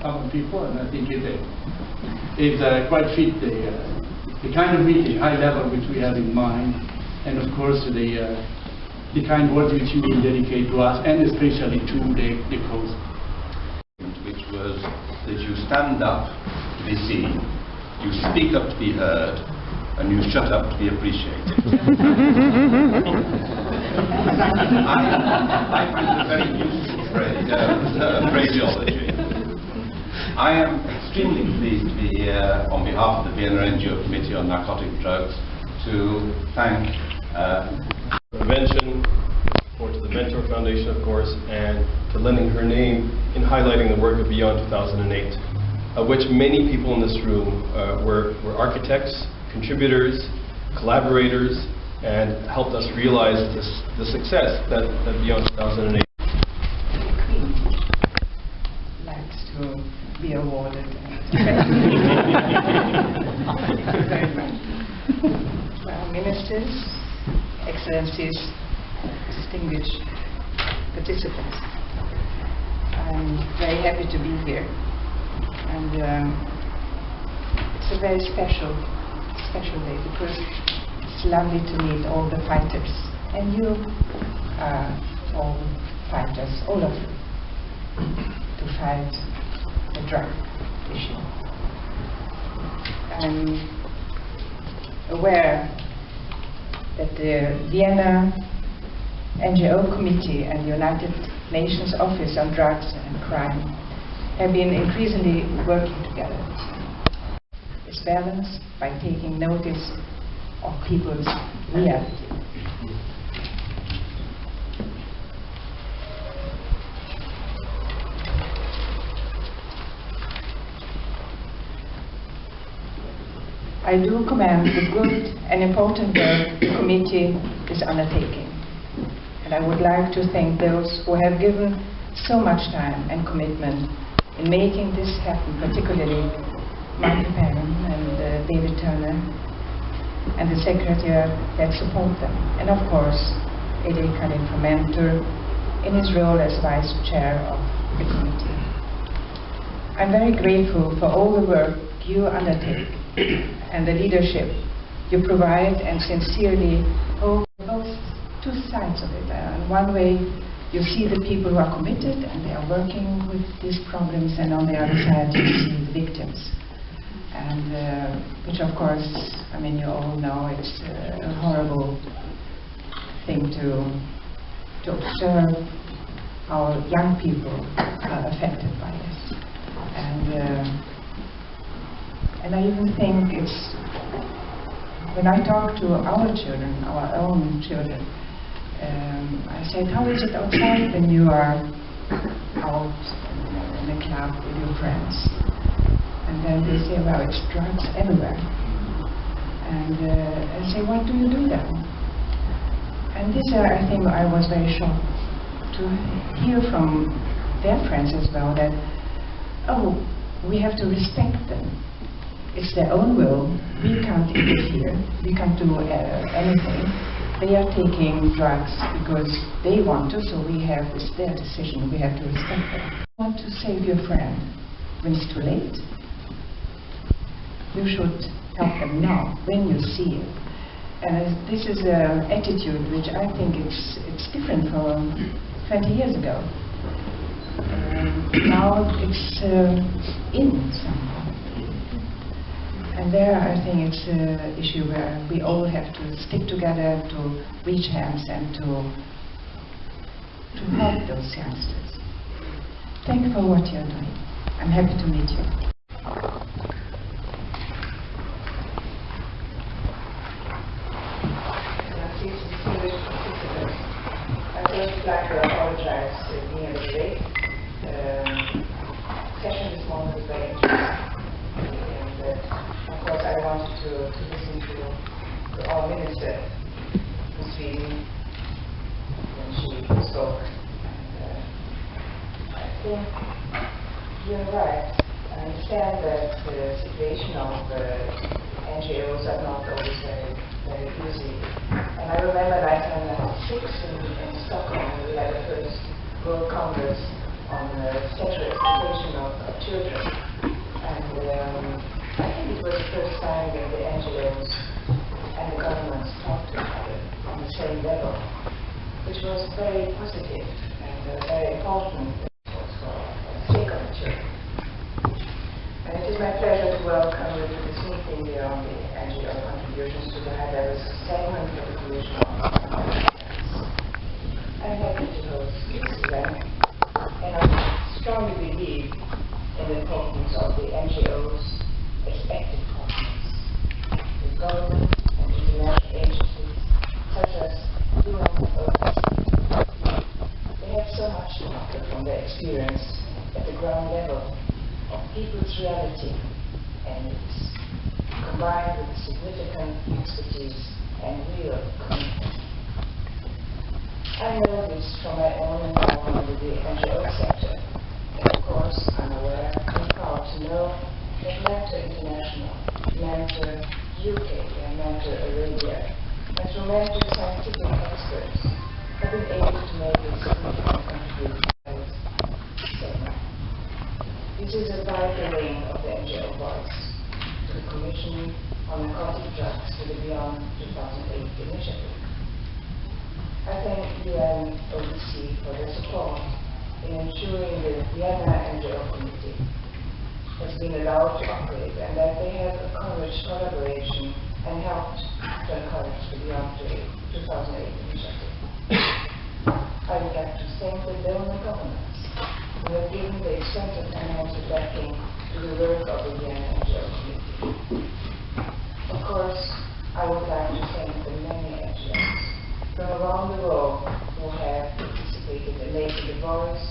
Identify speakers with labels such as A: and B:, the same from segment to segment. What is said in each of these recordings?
A: common people, and I think it quite fit the kind of meeting, high level, which we have in mind, and of course the kind words which you will dedicate to us, and especially to the cause.
B: Which was that you stand up to be seen, you speak up to be heard, and you shut up to be appreciated. I find it a very useful phraseology. I am extremely pleased to be here on behalf of the Vienna NGO Committee on Narcotic Drugs to thank
C: Prevention, or to the Mentor Foundation, of course, and to lending her name in highlighting the work of Beyond 2008, of which many people in this room were architects, contributors, collaborators, and helped us realize the success that Beyond 2008.
D: Queen likes to be awarded. Thank you very much. Well, ministers, excellencies, distinguished participants, I'm very happy to be here, and it's a very special day because it's lovely to meet all the fighters, and you are all fighters, all of you, to fight the drug issue. I'm aware that the Vienna NGO Committee and the United Nations Office on Drugs and Crime have been increasingly working together. It's balanced by taking notice of people's reality. I do commend the good and important work the committee is undertaking. And I would like to thank those who have given so much time and commitment in making this happen, particularly Michael Perrin and David Turner, and the secretary that support them, and of course Edi Karim from Mentor in his role as vice chair of the committee. I'm very grateful for all the work you undertake and the leadership you provide, and sincerely hope both two sides of it. In one way, you see the people who are committed and they are working with these problems, and on the other side you see the victims. And which of course, I mean, you all know it's a horrible thing to observe how young people are affected by this. And I even think it's, when I talk to our children, our own children, I said, how is it outside when you are out in a club with your friends? And then they say, well, it's drugs everywhere. And I say, what do you do then? And this, I think I was very shocked to hear from their friends as well that, oh, we have to respect them. It's their own will. We can't interfere. We can't do anything. They are taking drugs because they want to, so we have, it's their decision. We have to respect them. You want to save your friend when it's too late? You should help them now, when you see it. And this is an attitude which I think it's different from 20 years ago. Now it's in somehow. And there I think it's an issue where we all have to stick together, to reach hands and to help those youngsters. Thank you for what you're doing. I'm happy to meet you. I would like to apologize for being a bit late. The session this morning was very interesting. And of course I wanted to listen to our minister from Sweden when she spoke. And I think you're right. I understand that the situation of NGOs are not always very easy. And I remember 1996 in Stockholm, we had the first World Congress on sexual exploitation of children. same level, which was very positive and very important for stakeholder. And it is my pleasure to welcome you to this meeting here on the NGO contributions to the high-level segment of the Commission on Narcotic Drugs. I'm happy to host this event, and I strongly believe in the importance of the NGOs as active partners with government and international agencies such as UNOPS. They have so much to offer from their experience at the ground level of people's reality and needs, combined with significant expertise and real commitment. I know this from my own involvement with the NGO sector, and of course I'm aware and proud to know that Mentor International, Mentor UK and Mentor Arabia, and through Mentor scientific experts, have been able to make a significant contribution to this segment. This is a vital link of the NGO voice to the Commission on Narcotic Drugs to the Beyond 2008 initiative. I thank UNODC for their support in ensuring the Vienna NGO Committee has been allowed to operate and that they have encouraged collaboration and helped to encourage the Beyond 2008 initiative. I would like to thank the donor governments who have given the extensive financial backing to the work of the Vienna NGO Committee. Of course, I would like to thank the many NGOs from around the world who have participated in making the voice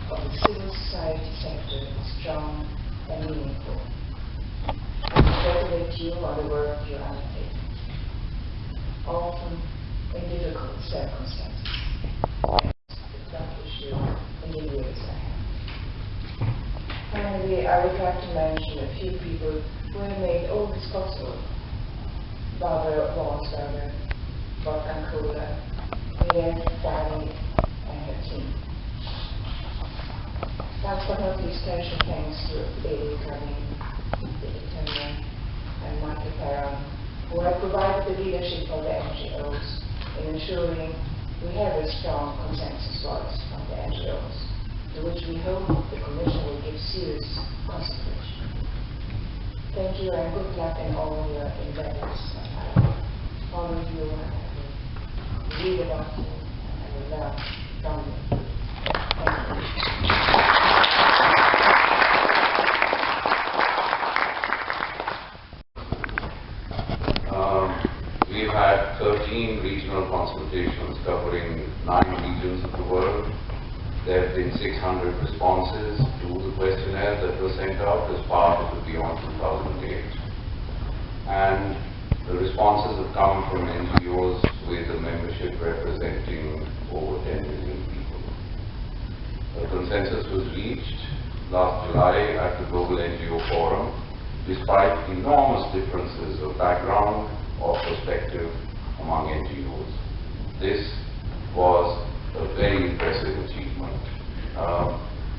D: of the civil society sector strong and meaningful. I congratulate you on the work you undertake, often in difficult circumstances, and the tough issue in the years ahead. Finally, I would like to mention a few people who have made all this possible. Barbara Walsberger, Wolfgang Kohler, Miriam Dali, and her team. Last but not least, special thanks to Eli Karin, Billy Turner, and Michael Perron, who have provided the leadership of the NGOs in ensuring we have a strong consensus voice from the NGOs, to which we hope the Commission will give serious consideration. Thank you and good luck in all your endeavors. All of you read about you and will learn from you. Thank you.
E: We've had 13 regional consultations covering 9 regions of the world. There have been 600 responses to the questionnaire that was sent out as part of the Beyond 2008. And the responses have come from NGOs with a membership representing over 10 million people. A consensus was reached last July at the Global NGO Forum, despite enormous differences of background or perspective among NGOs. This was a very impressive achievement.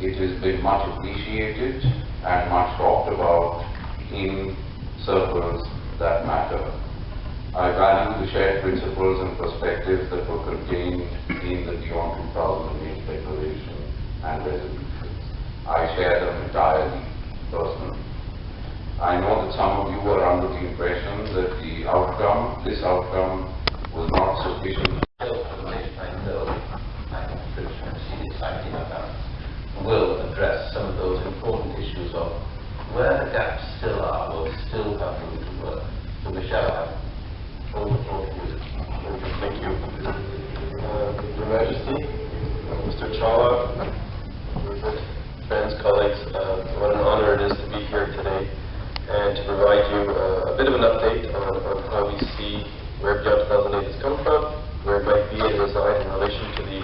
E: It has been much appreciated and much talked about in circles that matter. I value the shared principles and perspectives that were contained in the Beyond 2008 Declaration and resolutions. I share them entirely, personally. I know that some of you were under the impression that this outcome was not sufficient.
F: Will address some of those important issues of where the gaps still are, where we still have room to work. So Michelle, over to you.
C: Thank you. Your Majesty, Mr. Chawla, friends, colleagues, what an honor it is to be here today and to provide you a bit of an update on how we see where Beyond 2008 has come from, where it might be and reside in relation to the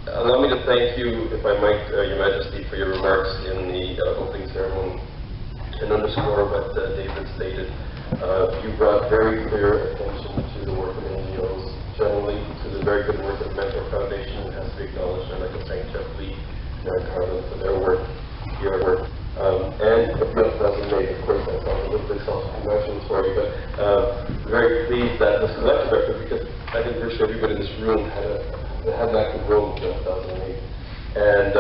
C: allow me to thank you, if I might, Your Majesty, for your remarks in the opening ceremony and underscore what David stated. You brought very clear attention to the work of NGOs generally, to the very good work of Mentor Foundation. It has to be acknowledged, and I'd like to thank Jeff Lee and Carla for their work, your work. And for Beyond 2008, of course, that sounds a little bit self-congratulatory, but very believe that this collective effort, because I think virtually everybody in this room had that in Rome in 2008. And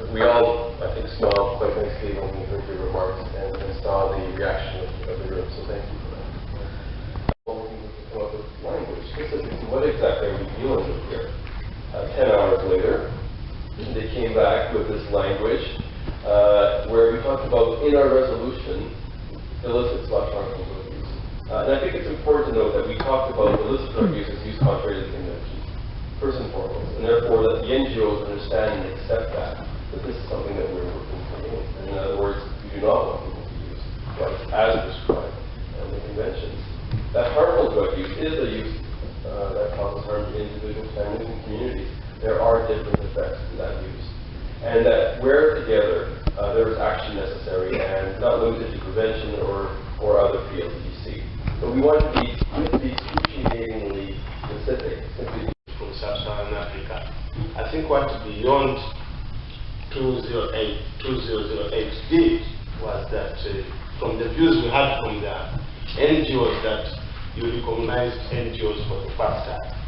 C: we all, I think, smiled quite nicely when we heard your remarks and saw the reaction of the room. So thank you for that. We're looking to come up with language. Specifically, what exactly are we dealing with here? 10 hours later, they came back with this language where we talked about, in our resolution, illicit/harmful drug use. And I think it's important to note that we talked about illicit drug use as use contrary to the kingdom of peace, first and foremost, and therefore that the NGOs understand and accept that this is something that we're working to do. In other words, we do not want people to use drugs as prescribed in the conventions. That harmful drug use is a use that causes harm to individuals, families, and communities. There are different effects to that use. And that where together there is action necessary and not limited to prevention or other fields that you see. But we want to be excruciatingly specific, simply
G: from Sub-Saharan Africa. I think what Beyond 2008 did was that from the views we had from the NGOs, that you recognized NGOs for the first time.